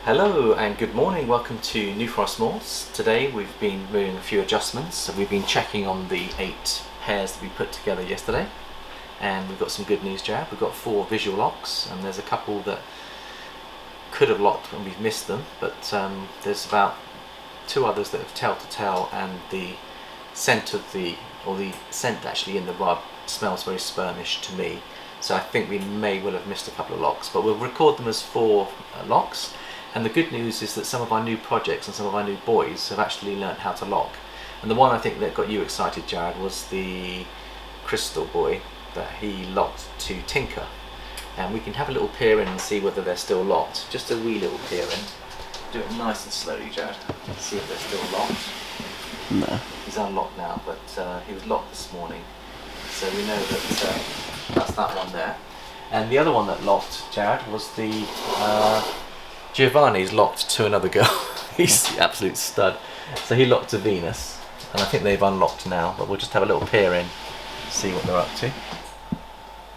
Hello and good morning, welcome to New Forest Morphs. Today we've been doing a few adjustments, so we've been checking on the 8 pairs that we put together yesterday, and we've got some good news, Jab. We've got 4 visual locks, and there's a couple that could have locked and we've missed them, but there's about 2 others that have tail to tail, and the scent of the scent actually in the rub smells very spermish to me, so I think we may well have missed a couple of locks, but we'll record them as 4 locks. And the good news is that some of our new projects and some of our new boys have actually learnt how to lock. And the one I think that got you excited, Jared, was the crystal boy that he locked to Tinka. And we can have a little peer in and see whether they're still locked. Just a wee little peer in. Do it nice and slowly, Jared. See if they're still locked. No. He's unlocked now, but he was locked this morning. So we know that that's that one there. And the other one that locked, Jared, was the Giovanni's locked to another girl. He's the absolute stud. So he locked to Venus, and I think they've unlocked now, but we'll just have a little peer in, see what they're up to.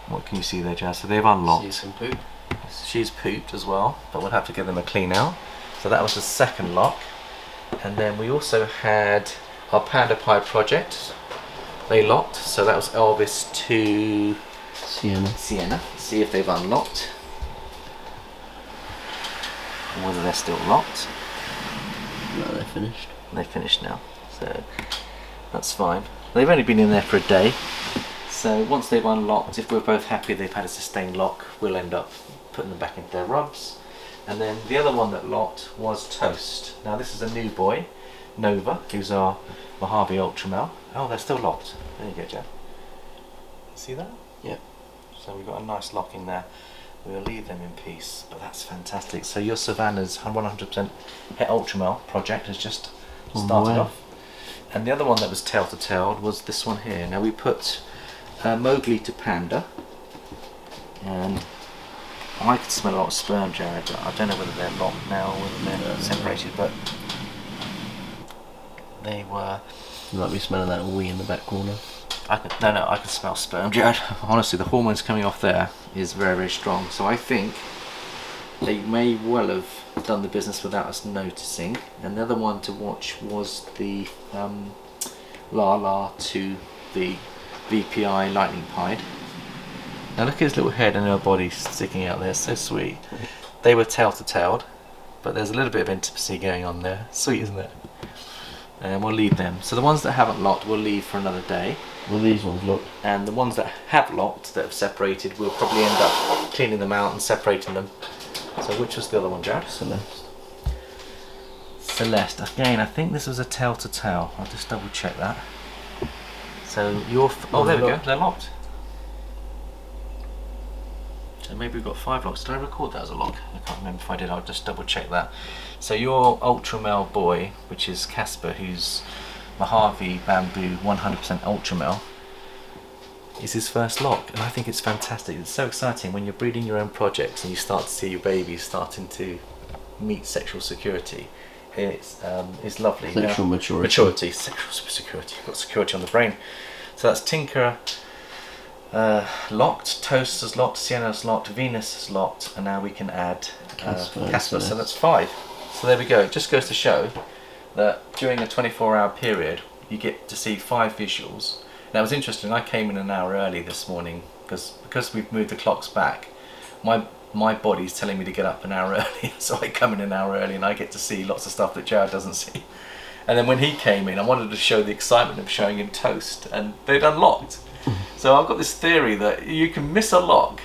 What can you see there, Jazz? So they've unlocked. See some poop. She's pooped as well, but we'll have to give them a clean out. So that was the second lock. And then we also had our Panda Pied project. They locked, so that was Elvis to Sienna. See if they've unlocked. Whether they're still locked. No, they're finished. They're finished now, so that's fine. They've only been in there for a day, so once they've unlocked, if we're both happy they've had a sustained lock, we'll end up putting them back into their rubs. And then the other one that locked was Toast. Now this is a new boy, Nova, who's our Mojave Ultramel. Oh, they're still locked. There you go, Jeff. See that? Yep. So we've got a nice lock in there. We'll leave them in peace, but that's fantastic. So your Savannah's 100% HET Ultramel project has just started off. And the other one that was tail to tail was this one here. Now we put Mowgli to Panda, and I could smell a lot of sperm, Jared. I don't know whether they're locked now or whether they're separated, but they were. You might be smelling that wee in the back corner. I can smell sperm, Jared. Honestly, the hormones coming off there is very, very strong. So I think they may well have done the business without us noticing. And the other one to watch was the La to the VPI Lightning Pied. Now look at his little head and her body sticking out there, so sweet. They were tail to tailed, but there's a little bit of intimacy going on there. Sweet, isn't it? And we'll leave them. So the ones that haven't locked, we'll leave for another day. Well, these ones look. And the ones that have locked, that have separated, we'll probably end up cleaning them out and separating them. So which was the other one, Jared? Celeste. Again, I think this was a tail to tail. I'll just double check that. So your oh, there we go. They're locked. So maybe we've got 5 locks. Did I record that as a lock? I can't remember if I did. I'll just double check that. So your Ultramel boy, which is Casper, who's Mojave Bamboo 100% Ultramel, is his first lock, and I think it's fantastic. It's so exciting when you're breeding your own projects and you start to see your babies starting to meet sexual security. It's lovely. Sexual maturity. Sexual security. You've got security on the brain. So that's Tinka locked, Toast is locked, Sienna is locked, Venus is locked, and now we can add Casper. So that's 5. So there we go. It just goes to show that during a 24-hour period you get to see 5 visuals. Now it was interesting, I came in an hour early this morning because we've moved the clocks back. My body's telling me to get up an hour early, so I come in an hour early and I get to see lots of stuff that Jared doesn't see. And then when he came in, I wanted to show the excitement of showing him Toast, and they'd unlocked. So I've got this theory that you can miss a lock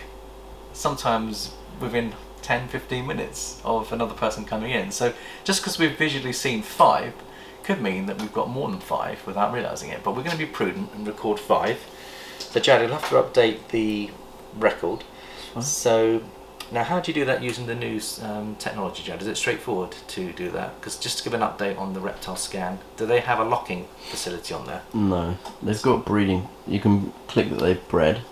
sometimes within 10-15 minutes of another person coming in. So just because we've visually seen 5 could mean that we've got more than 5 without realising it, but we're going to be prudent and record 5. So Jared, you'll have to update the record. So now how do you do that using the new technology, Jared? Is it straightforward to do that? Because just to give an update on the reptile scan, do they have a locking facility on there? No, they've got breeding. You can click that they've bred,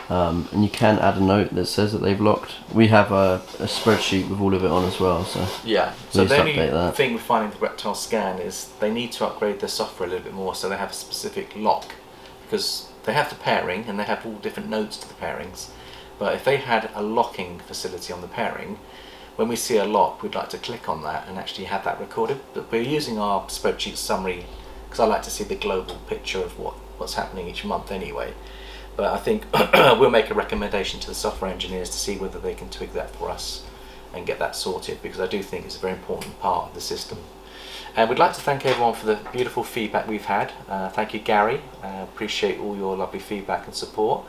and you can add a note that says that they've locked. We have a spreadsheet with all of it on as well, so yeah. So the only that. thing with finding the reptile scan is they need to upgrade their software a little bit more so they have a specific lock, because they have the pairing and they have all different nodes to the pairings. But if they had a locking facility on the pairing, when we see a lock, we'd like to click on that and actually have that recorded. But we're using our spreadsheet summary because I like to see the global picture of what's happening each month anyway. But I think we'll make a recommendation to the software engineers to see whether they can tweak that for us and get that sorted, because I do think it's a very important part of the system. And we'd like to thank everyone for the beautiful feedback we've had. Thank you, Gary. Appreciate all your lovely feedback and support.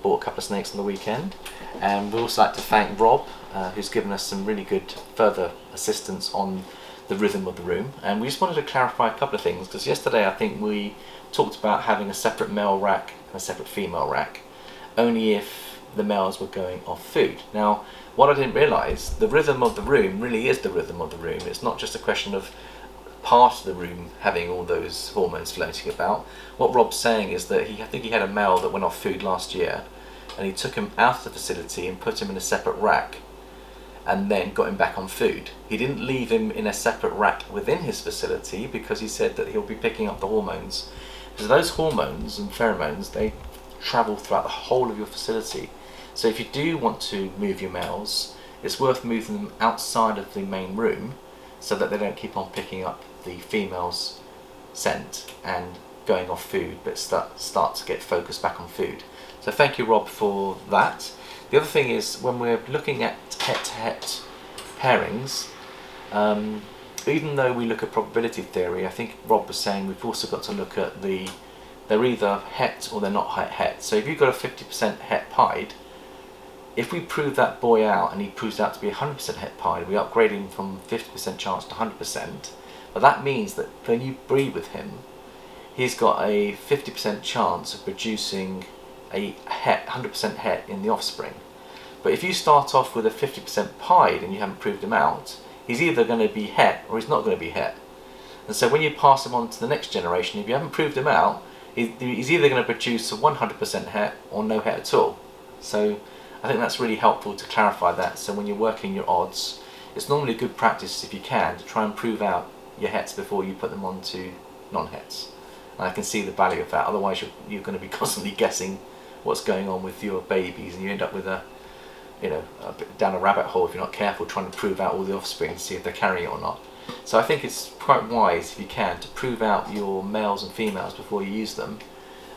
Bought a couple of snakes on the weekend. And we'd also like to thank Rob, who's given us some really good further assistance on the rhythm of the room. And we just wanted to clarify a couple of things, because yesterday I think we talked about having a separate male rack and a separate female rack, only if the males were going off food. Now, what I didn't realise, the rhythm of the room really is the rhythm of the room. It's not just a question of part of the room having all those hormones floating about. What Rob's saying is that I think he had a male that went off food last year, and he took him out of the facility and put him in a separate rack and then got him back on food. He didn't leave him in a separate rack within his facility because he said that he'll be picking up the hormones. Because those hormones and pheromones, they travel throughout the whole of your facility. So if you do want to move your males, it's worth moving them outside of the main room so that they don't keep on picking up the female's scent and going off food, but start to get focused back on food. So thank you, Rob, for that. The other thing is, when we're looking at het pairings, even though we look at probability theory, I think Rob was saying we've also got to look at they're either het or they're not het. So if you've got a 50% het pied, if we prove that boy out and he proves out to be 100% het pied, we upgrade him from 50% chance to 100%. But that means that when you breed with him, he's got a 50% chance of producing a het, 100% het in the offspring. But if you start off with a 50% pied and you haven't proved him out, he's either going to be het or he's not going to be het. And so when you pass him on to the next generation, if you haven't proved him out, he's either going to produce a 100% het or no het at all. So I think that's really helpful to clarify that. So when you're working your odds, it's normally good practice, if you can, to try and prove out your hets before you put them on to non-hets. And I can see the value of that. Otherwise you're going to be constantly guessing what's going on with your babies, and you end up with down a rabbit hole if you're not careful, trying to prove out all the offspring and see if they're carrying it or not. So I think it's quite wise, if you can, to prove out your males and females before you use them,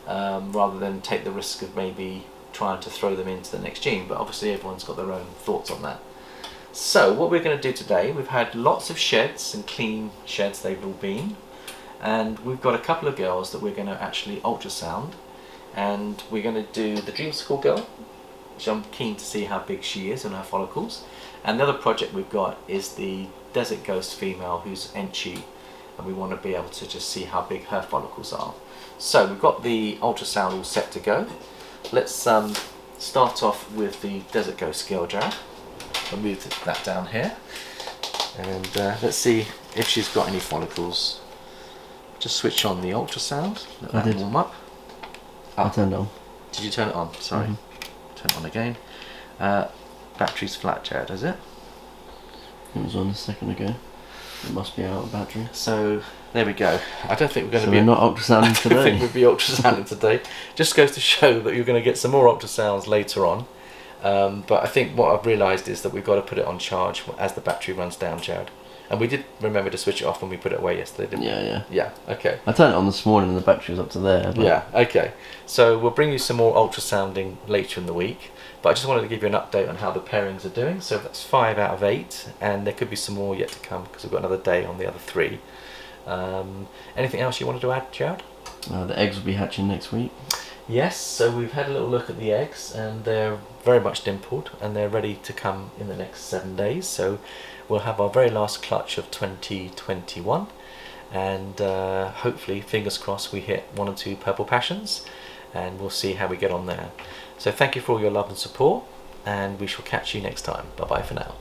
rather than take the risk of maybe trying to throw them into the next gene. But obviously everyone's got their own thoughts on that. So what we're going to do today, we've had lots of sheds and clean sheds they've all been, and we've got a couple of girls that we're going to actually ultrasound, and we're going to do the dreamsicle girl, which I'm keen to see how big she is and her follicles. And the other project we've got is the desert ghost female, who's Enchi, and we want to be able to just see how big her follicles are. So we've got the ultrasound all set to go. Let's start off with the desert ghost girl, Jared. I'll move that down here, and let's see if she's got any follicles. Just switch on the ultrasound, let that warm up. I turned it on. Did you turn it on? Sorry. Turn it on again. Battery's flat, Jared, is it? It was on a second ago. It must be out of battery. So there we go. I don't think we're going So to be. we're not ultrasounding today. I think we'll be ultrasounding today. Just goes to show that you're going to get some more ultrasounds later on. But I think what I've realised is that we've got to put it on charge as the battery runs down, Jared. And we did remember to switch it off when we put it away yesterday, didn't we? Yeah. Yeah, okay. I turned it on this morning and the battery was up to there. But Yeah, okay. So we'll bring you some more ultrasounding later in the week. But I just wanted to give you an update on how the pairings are doing. So that's 5 out of 8, and there could be some more yet to come because we've got another day on the other 3. Anything else you wanted to add, Jared? The eggs will be hatching next week. Yes, so we've had a little look at the eggs, and they're very much dimpled, and they're ready to come in the next 7 days. So we'll have our very last clutch of 2021, and hopefully, fingers crossed, we hit 1 or 2 purple passions, and we'll see how we get on there. So thank you for all your love and support, and we shall catch you next time. Bye bye for now.